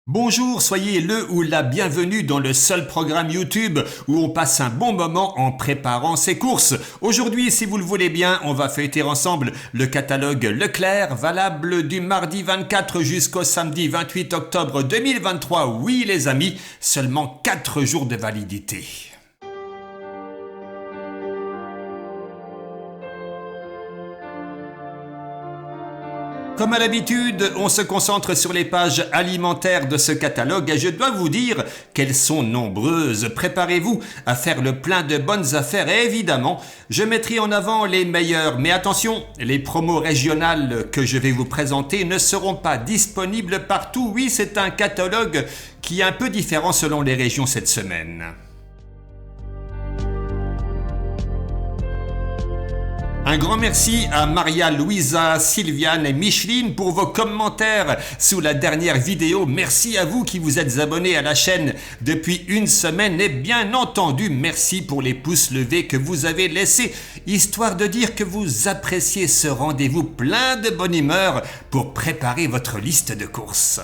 Bonjour, soyez le ou la bienvenue dans le seul programme YouTube où on passe un bon moment en préparant ses courses. Aujourd'hui, si vous le voulez bien, on va feuilleter ensemble le catalogue Leclerc, valable du mardi 24 jusqu'au samedi 28 octobre 2023. Oui les amis, seulement 4 jours de validité. Comme à l'habitude, on se concentre sur les pages alimentaires de ce catalogue et je dois vous dire qu'elles sont nombreuses. Préparez-vous à faire le plein de bonnes affaires et évidemment, je mettrai en avant les meilleures. Mais attention, les promos régionales que je vais vous présenter ne seront pas disponibles partout. Oui, c'est un catalogue qui est un peu différent selon les régions cette semaine. Un grand merci à Maria, Louisa, Sylviane et Micheline pour vos commentaires sous la dernière vidéo. Merci à vous qui vous êtes abonnés à la chaîne depuis une semaine et bien entendu, merci pour les pouces levés que vous avez laissés, histoire de dire que vous appréciez ce rendez-vous plein de bonne humeur pour préparer votre liste de courses.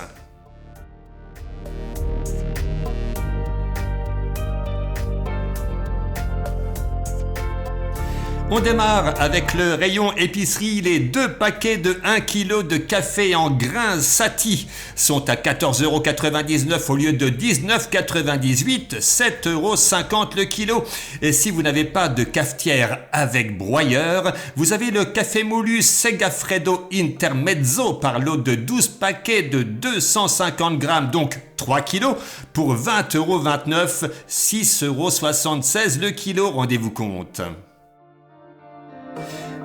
On démarre avec le rayon épicerie. Les 2 paquets de 1 kg de café en grains Sati sont à 14,99 € au lieu de 19,98 €, 7,50 € le kilo. Et si vous n'avez pas de cafetière avec broyeur, vous avez le café moulu Segafredo Intermezzo par lot de 12 paquets de 250 grammes, donc 3 kilos, pour 20,29 €, 6,76 € le kilo, rendez-vous compte.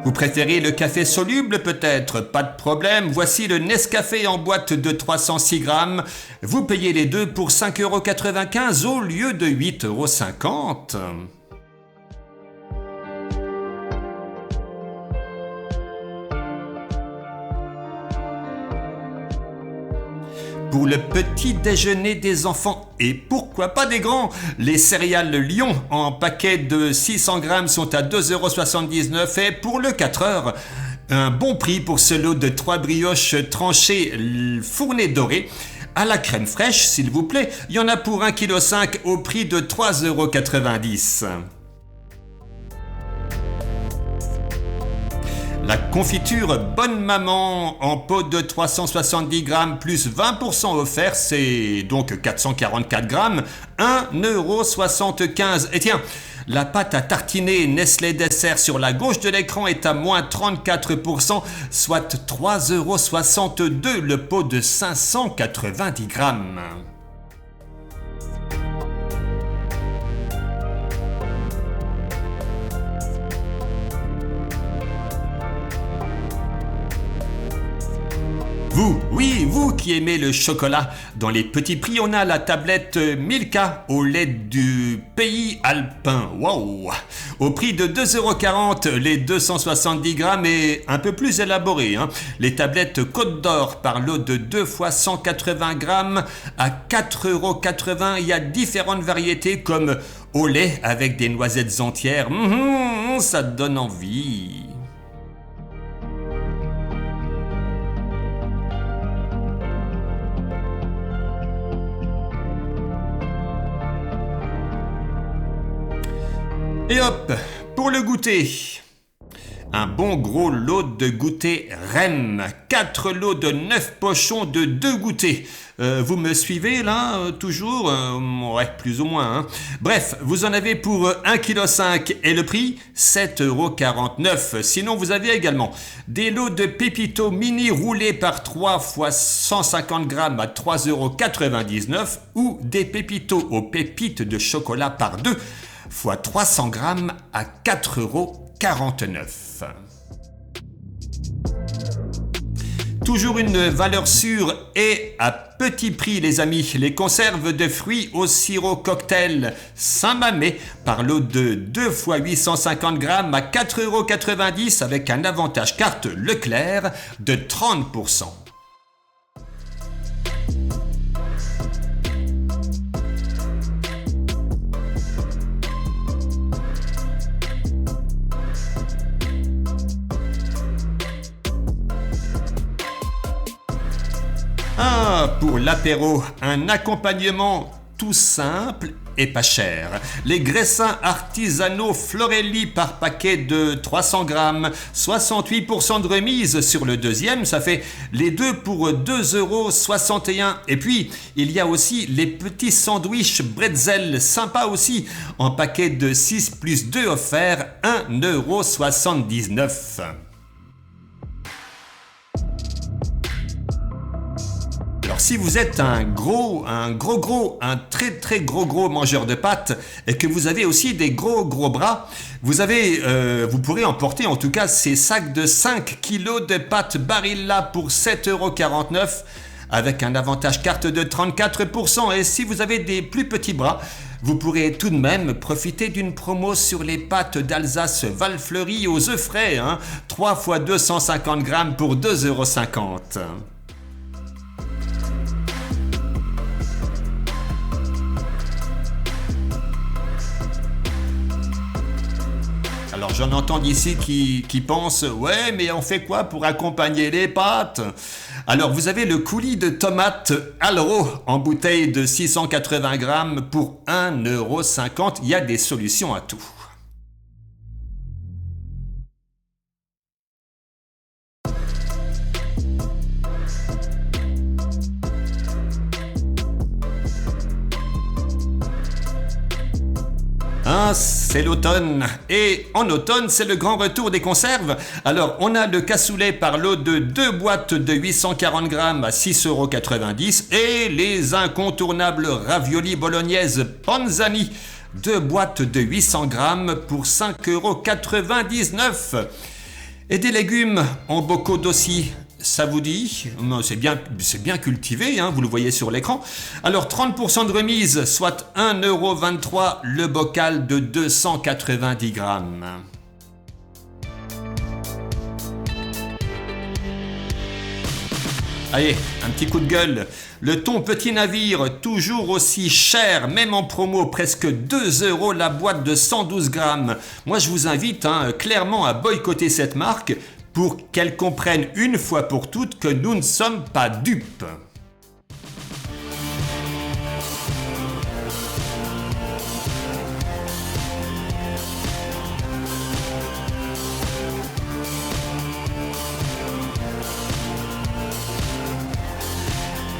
Vous préférez le café soluble peut-être? Pas de problème, voici le Nescafé en boîte de 306 grammes. Vous payez les deux pour 5,95 € au lieu de 8,50 €. Pour le petit déjeuner des enfants et pourquoi pas des grands, les céréales Lion en paquet de 600 grammes sont à 2,79 € et pour le 4 heures, un bon prix pour ce lot de 3 brioches tranchées fournées dorées à la crème fraîche s'il vous plaît. Il y en a pour 1,5 kg au prix de 3,90 €. La confiture Bonne Maman en pot de 370 grammes plus 20% offert, c'est donc 444 grammes, 1,75 €. Et tiens, la pâte à tartiner Nestlé Dessert sur la gauche de l'écran est à moins 34%, soit 3,62 € le pot de 590 grammes. Vous qui aimez le chocolat, dans les petits prix, on a la tablette Milka au lait du pays alpin. Waouh! Au prix de 2,40 €, les 270 grammes et un peu plus élaboré. Les tablettes Côte d'Or par lot de 2 fois 180 grammes à 4,80 €. Il y a différentes variétés comme au lait avec des noisettes entières. Ça donne envie. Et hop, pour le goûter, un bon gros lot de goûter Rem, 4 lots de 9 pochons de 2 goûters. Vous me suivez là, toujours? Ouais, plus ou moins. Bref, vous en avez pour 1,5 kg et le prix 7,49 €. Sinon, vous avez également des lots de Pépito mini roulés par 3 fois 150 grammes à 3,99 € ou des Pépitos aux pépites de chocolat par 2 fois 300 grammes à 4,49 €. Toujours une valeur sûre et à petit prix les amis, les conserves de fruits au sirop cocktail Saint-Mamé par lot de 2 fois 850 grammes à 4,90 € avec un avantage carte Leclerc de 30%. Enfin, pour l'apéro, un accompagnement tout simple et pas cher. Les graissins artisanaux Florelli par paquet de 300 grammes, 68% de remise sur le deuxième, ça fait les deux pour 2,61 €. Et puis, il y a aussi les petits sandwichs bretzel, sympa aussi, en paquet de 6 plus 2 offerts, 1,79 €. Alors si vous êtes un très gros mangeur de pâtes et que vous avez aussi des gros bras, vous pourrez emporter en tout cas ces sacs de 5 kilos de pâtes Barilla pour 7,49 € avec un avantage carte de 34%. Et si vous avez des plus petits bras, vous pourrez tout de même profiter d'une promo sur les pâtes d'Alsace Valfleury aux œufs frais, 3 fois 250 grammes pour 2,50 €. Alors j'en entends d'ici qui pensent « Ouais, mais on fait quoi pour accompagner les pâtes ?» Alors vous avez le coulis de tomates Alro en bouteille de 680 grammes pour 1,50 €. Il y a des solutions à tout. C'est l'automne. Et en automne, c'est le grand retour des conserves. Alors, on a le cassoulet par lot de 2 boîtes de 840 grammes à 6,90 € et les incontournables raviolis bolognaises Panzani, 2 boîtes de 800 grammes pour 5,99 €. Et des légumes en bocaux d'ossi. Ça vous dit? C'est bien cultivé, vous le voyez sur l'écran. Alors 30% de remise, soit 1,23 € le bocal de 290 grammes. Allez, un petit coup de gueule. Le thon petit navire, toujours aussi cher, même en promo, presque 2 € la boîte de 112 grammes. Moi, je vous invite clairement à boycotter cette marque pour qu'elle comprenne une fois pour toutes que nous ne sommes pas dupes.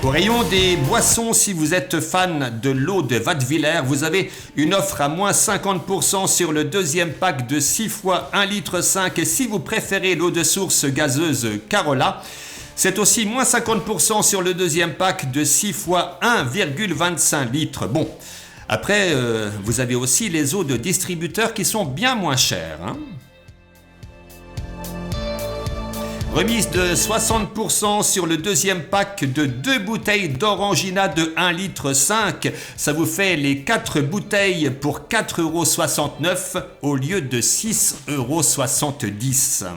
Au rayon des boissons, si vous êtes fan de l'eau de Wattwiller, vous avez une offre à moins 50% sur le deuxième pack de 6 fois 1,5 litre. Et si vous préférez l'eau de source gazeuse Carola, c'est aussi moins 50% sur le deuxième pack de 6 fois 1,25 litres. Bon, après, vous avez aussi les eaux de distributeurs qui sont bien moins chères. Remise de 60% sur le deuxième pack de 2 bouteilles d'Orangina de 1,5 litre. Ça vous fait les 4 bouteilles pour 4,69 € au lieu de 6,70 €.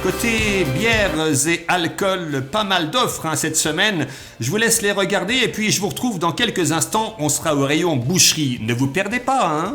Côté bières et alcool, pas mal d'offres cette semaine. Je vous laisse les regarder et puis je vous retrouve dans quelques instants. On sera au rayon boucherie. Ne vous perdez pas,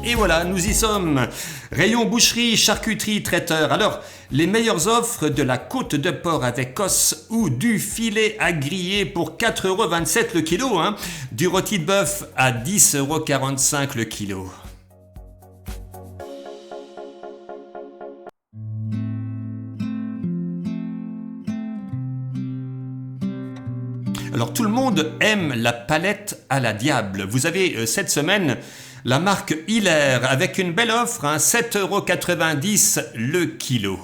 Et voilà, nous y sommes. Rayon boucherie, charcuterie, traiteur. Alors, les meilleures offres de la côte de porc avec os ou du filet à griller pour 4,27 € le kilo. Du rôti de bœuf à 10,45 € le kilo. Alors tout le monde aime la palette à la diable. Vous avez cette semaine la marque Hilaire avec une belle offre, 7,90 € le kilo.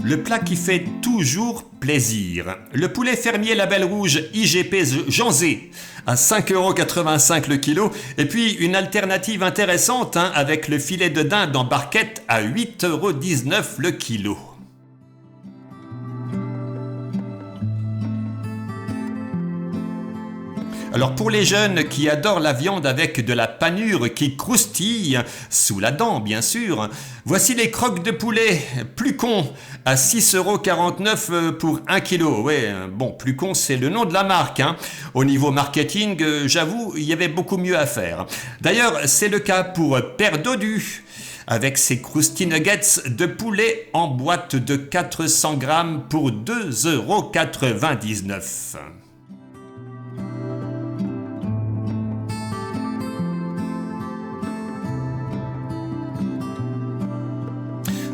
Le plat qui fait toujours plaisir. Le poulet fermier Label Rouge IGP Janzé à 5,85 € le kilo. Et puis une alternative intéressante avec le filet de dinde en barquette à 8,19 € le kilo. Alors pour les jeunes qui adorent la viande avec de la panure qui croustille, sous la dent bien sûr, voici les croques de poulet Plucon à 6,49 € pour 1 kilo. Ouais, bon, Plucon c'est le nom de la marque. Au niveau marketing, j'avoue, il y avait beaucoup mieux à faire. D'ailleurs, c'est le cas pour Père Dodu, avec ses croustilles nuggets de poulet en boîte de 400 grammes pour 2,99 €.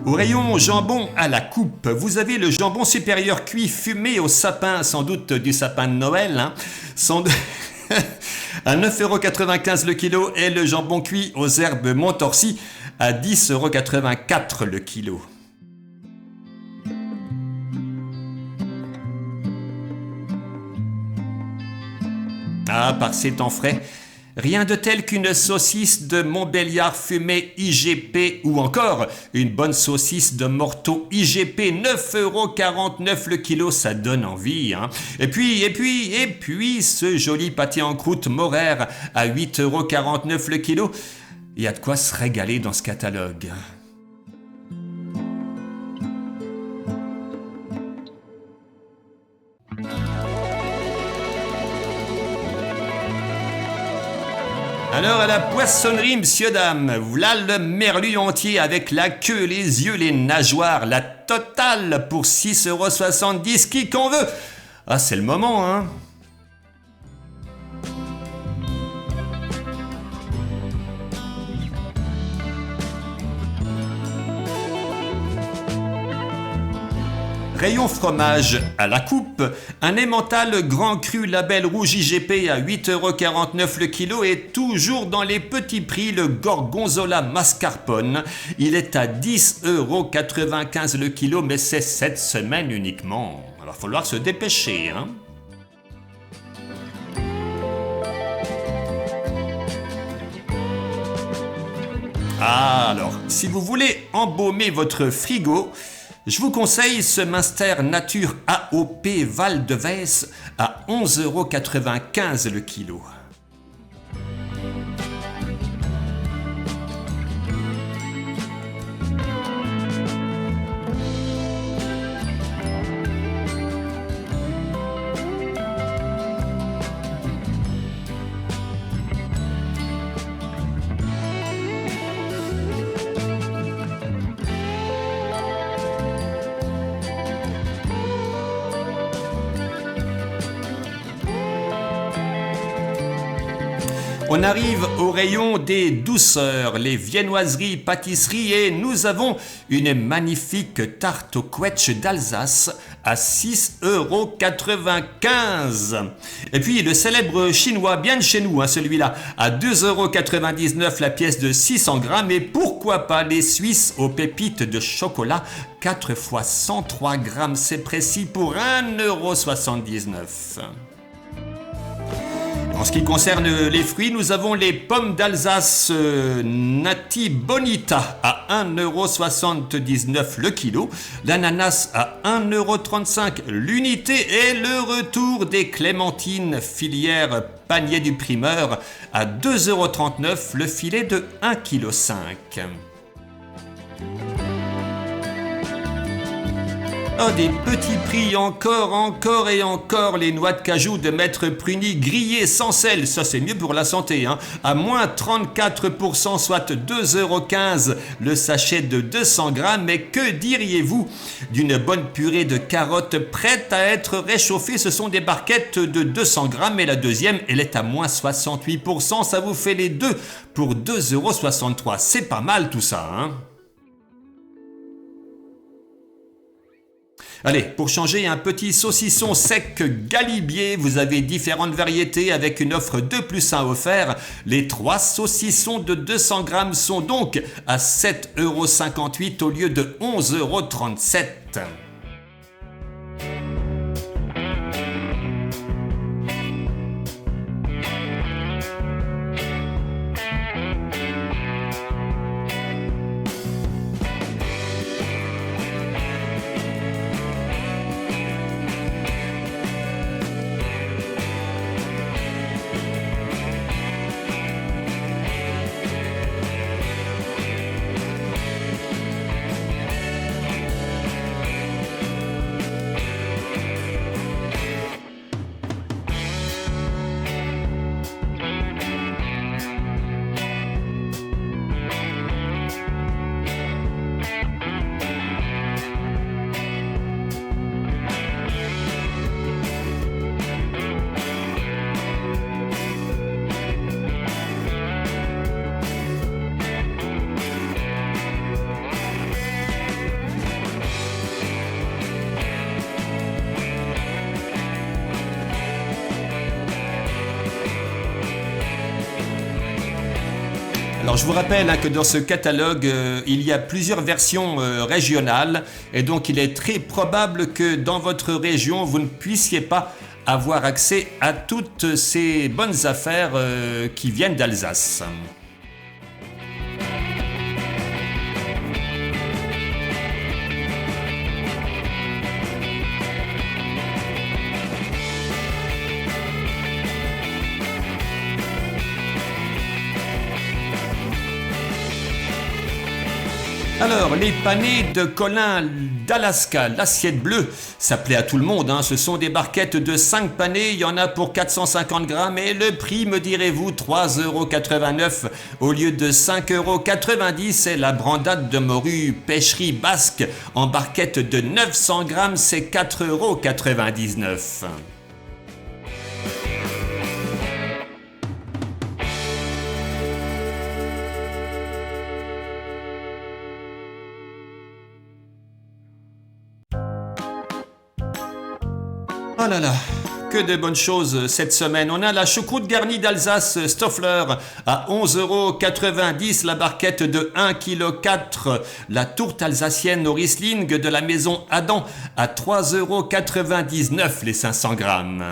Au rayon jambon à la coupe, vous avez le jambon supérieur cuit fumé au sapin, sans doute du sapin de Noël, à 9,95 € le kilo, et le jambon cuit aux herbes Montorsi à 10,84 € le kilo. Ah, par ces temps frais, rien de tel qu'une saucisse de Montbéliard fumée IGP ou encore une bonne saucisse de Morteau IGP, 9,49 € le kilo, ça donne envie. Et puis, ce joli pâté en croûte Morer à 8,49 € le kilo. Il y a de quoi se régaler dans ce catalogue. Alors à la poissonnerie, monsieur, dame, voilà le merlu entier avec la queue, les yeux, les nageoires, la totale pour 6,70 €, qui qu'en veut. Ah, c'est le moment, Rayon fromage à la coupe, un emmental grand cru Label Rouge IGP à 8,49 € le kilo, et toujours dans les petits prix, le Gorgonzola mascarpone. Il est à 10,95 € le kilo, mais c'est cette semaine uniquement. Alors il va falloir se dépêcher, Ah, alors, si vous voulez embaumer votre frigo, je vous conseille ce Munster Nature AOP Val de Vesse à 11,95 € le kilo. On arrive au rayon des douceurs, les viennoiseries, pâtisseries, et nous avons une magnifique tarte au quetch d'Alsace à 6,95 €. Et puis le célèbre chinois, bien de chez nous, celui-là, à 2,99 € la pièce de 600 grammes. Et pourquoi pas les Suisses aux pépites de chocolat, 4 x 103 grammes, c'est précis, pour 1,79 €. En ce qui concerne les fruits, nous avons les pommes d'Alsace Nati Bonita à 1,79 € le kilo, l'ananas à 1,35 € l'unité, et le retour des clémentines filière panier du primeur à 2,39 € le filet de 1,5 kg. Oh, des petits prix encore et encore. Les noix de cajou de Maître Pruny grillées sans sel, ça c'est mieux pour la santé, hein. À moins 34%, soit 2,15 € le sachet de 200 grammes. Mais que diriez-vous d'une bonne purée de carottes prête à être réchauffée? Ce sont des barquettes de 200 grammes et la deuxième, elle est à moins 68%. Ça vous fait les deux pour 2,63 €. C'est pas mal tout ça, hein. Allez, pour changer, un petit saucisson sec Galibier. Vous avez différentes variétés avec une offre 2 plus 1 offert. Les 3 saucissons de 200 grammes sont donc à 7,58 € au lieu de 11,37 €. Alors je vous rappelle que dans ce catalogue, il y a plusieurs versions régionales et donc il est très probable que dans votre région, vous ne puissiez pas avoir accès à toutes ces bonnes affaires qui viennent d'Alsace. Alors, les panés de Colin d'Alaska, l'assiette bleue, ça plaît à tout le monde, hein. Ce sont des barquettes de 5 panés, il y en a pour 450 grammes et le prix, me direz-vous, 3,89 € au lieu de 5,90 €. C'est la brandade de morue pêcherie basque en barquette de 900 grammes, c'est 4,99 €. Oh là là, que de bonnes choses cette semaine. On a la choucroute garnie d'Alsace Stoffler à 11,90 € la barquette de 1,4 kg. La tourte alsacienne au Riesling de la maison Adam à 3,99 € les 500 grammes.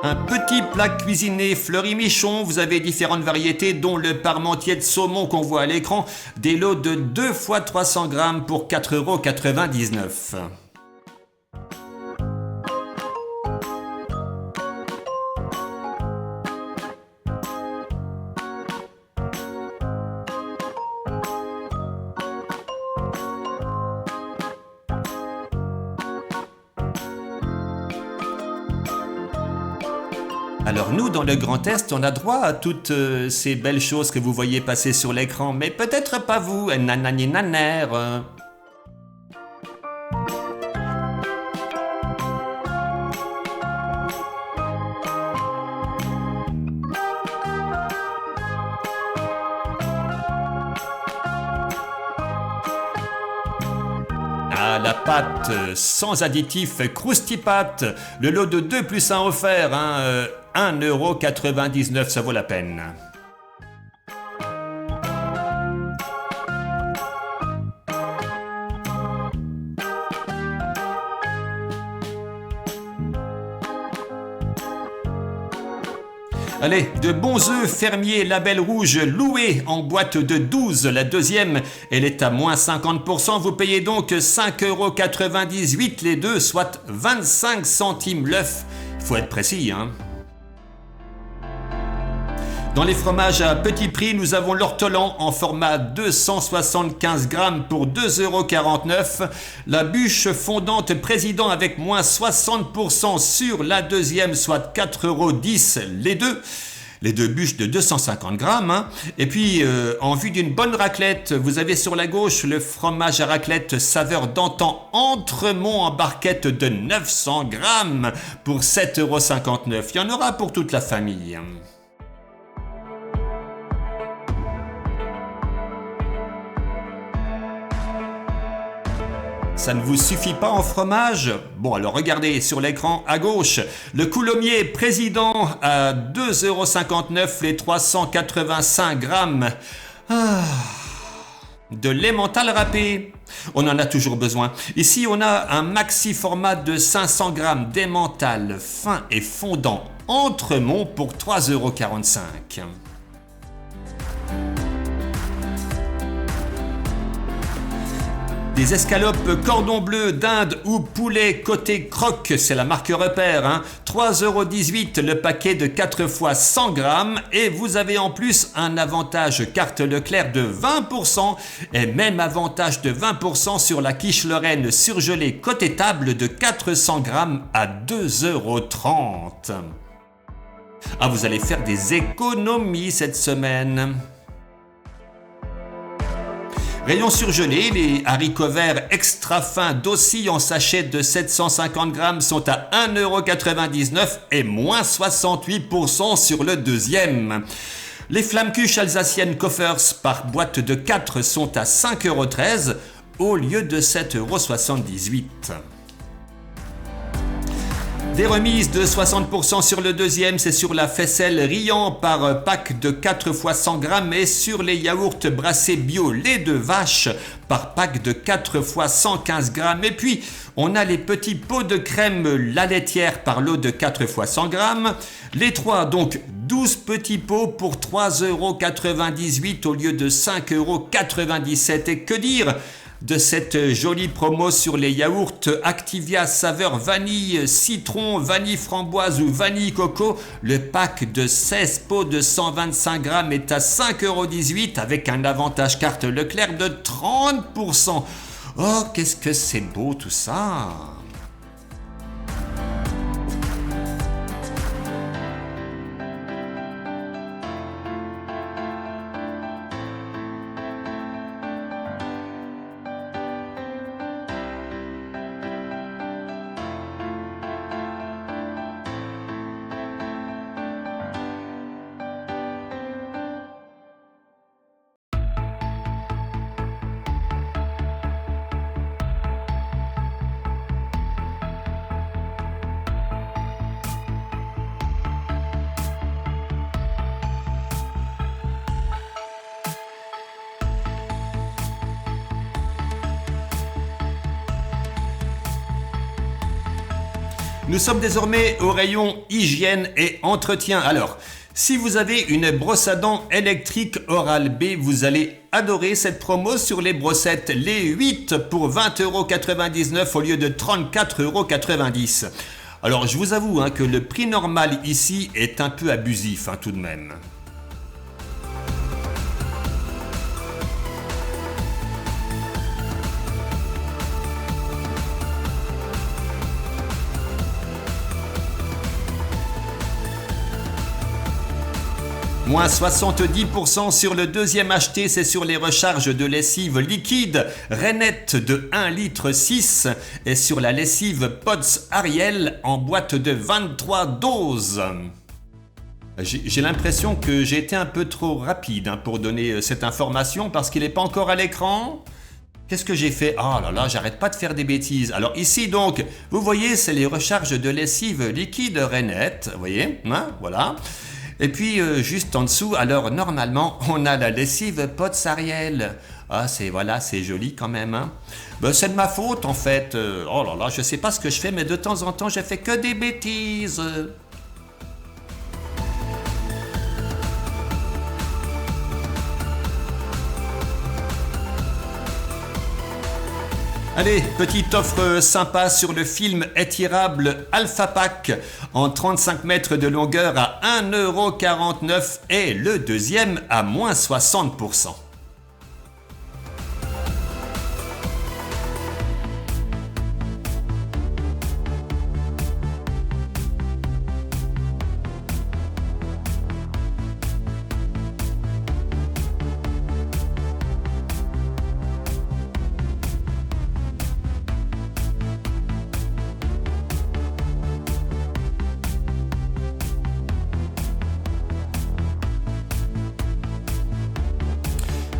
Un petit plat cuisiné Fleury-Michon, vous avez différentes variétés dont le parmentier de saumon qu'on voit à l'écran, des lots de 2 fois 300 grammes pour 4,99 €. Alors nous, dans le Grand Est, on a droit à toutes ces belles choses que vous voyez passer sur l'écran, mais peut-être pas vous, nanani naner. Ah, la pâte sans additif Croustipat, le lot de 2 plus 1 offert, hein, 1,99 €, ça vaut la peine. Allez, de bons œufs fermiers label rouge loués en boîte de 12. La deuxième, elle est à moins 50%. Vous payez donc 5,98 € les deux, soit 25 centimes l'œuf. Il faut être précis, hein. Dans les fromages à petit prix, nous avons l'ortolan en format 275 grammes pour 2,49 €. La bûche fondante président avec moins 60% sur la deuxième, soit 4,10 € les deux. Les deux bûches de 250 grammes. Hein. Et puis, en vue d'une bonne raclette, vous avez sur la gauche le fromage à raclette saveur d'antan Entremont en barquette de 900 grammes pour 7,59 €. Il y en aura pour toute la famille. Ça ne vous suffit pas en fromage? Bon, alors regardez sur l'écran à gauche, le coulommier président à 2,59 € les 385 grammes. De l'emmental râpé. On en a toujours besoin. Ici, on a un maxi format de 500 grammes d'emmental fin et fondant Entremont pour 3,45 €. Des escalopes cordon bleu d'Inde ou poulet côté croque, c'est la marque repère, hein. 3,18 € le paquet de 4 fois 100 grammes et vous avez en plus un avantage carte Leclerc de 20% et même avantage de 20% sur la quiche Lorraine surgelée côté table de 400 grammes à 2,30 €. Ah, vous allez faire des économies cette semaine. Rayon surgelé, les haricots verts extra fins d'Aussy en sachet de 750 grammes sont à 1,99 € et moins 68% sur le deuxième. Les flammes-cuches alsaciennes Koffers par boîte de 4 sont à 5,13 € au lieu de 7,78 €. Des remises de 60% sur le deuxième, c'est sur la faisselle Riant par pack de 4 fois 100 grammes et sur les yaourts brassés bio lait de vache par pack de 4 fois 115 grammes. Et puis, on a les petits pots de crème La Laitière par lot de 4 fois 100 grammes. Les trois, donc 12 petits pots pour 3,98 € au lieu de 5,97 €. Et que dire de cette jolie promo sur les yaourts Activia saveur vanille, citron, vanille framboise ou vanille coco. Le pack de 16 pots de 125 grammes est à 5,18 € avec un avantage carte Leclerc de 30%. Oh, qu'est-ce que c'est beau tout ça! Nous sommes désormais au rayon hygiène et entretien. Alors, si vous avez une brosse à dents électrique Oral-B, vous allez adorer cette promo sur les brossettes. Les 8 pour 20,99 € au lieu de 34,90 €. Alors, je vous avoue que le prix normal ici est un peu abusif tout de même. Moins 70% sur le deuxième acheté, c'est sur les recharges de lessive liquide Rainette de 1,6 litre et sur la lessive Pods Ariel en boîte de 23 doses. J'ai l'impression que j'ai été un peu trop rapide pour donner cette information parce qu'il n'est pas encore à l'écran. Qu'est-ce que j'ai fait? Oh là là, j'arrête pas de faire des bêtises. Alors ici donc, vous voyez, c'est les recharges de lessive liquide Rainette, vous voyez, voilà. Et puis juste en dessous, alors normalement, on a la lessive Pods Ariel. Ah, c'est joli quand même. Ben, c'est de ma faute en fait. Oh là là, je sais pas ce que je fais, mais de temps en temps, je fais que des bêtises. Allez, petite offre sympa sur le film étirable Alpha Pack en 35 mètres de longueur à 1,49 € et le deuxième à moins 60%.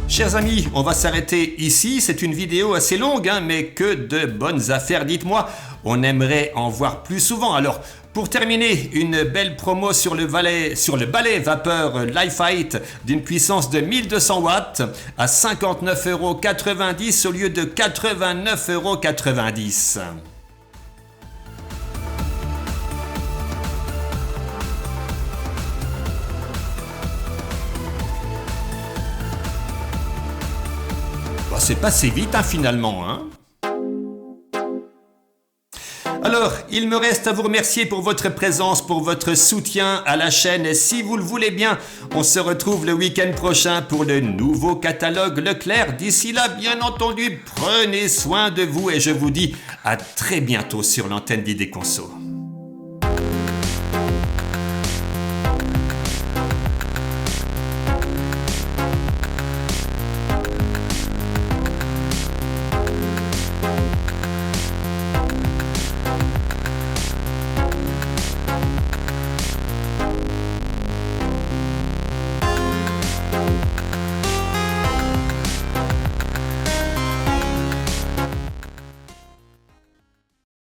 Chers amis, on va s'arrêter ici. C'est une vidéo assez longue, mais que de bonnes affaires. Dites-moi, on aimerait en voir plus souvent. Alors, pour terminer, une belle promo sur le balai vapeur Li-Fight d'une puissance de 1200 watts à 59,90 € au lieu de 89,90 €. C'est passé vite finalement. Alors, il me reste à vous remercier pour votre présence, pour votre soutien à la chaîne. Et si vous le voulez bien, on se retrouve le week-end prochain pour le nouveau catalogue Leclerc. D'ici là, bien entendu, prenez soin de vous et je vous dis à très bientôt sur l'antenne d'Idées Conso.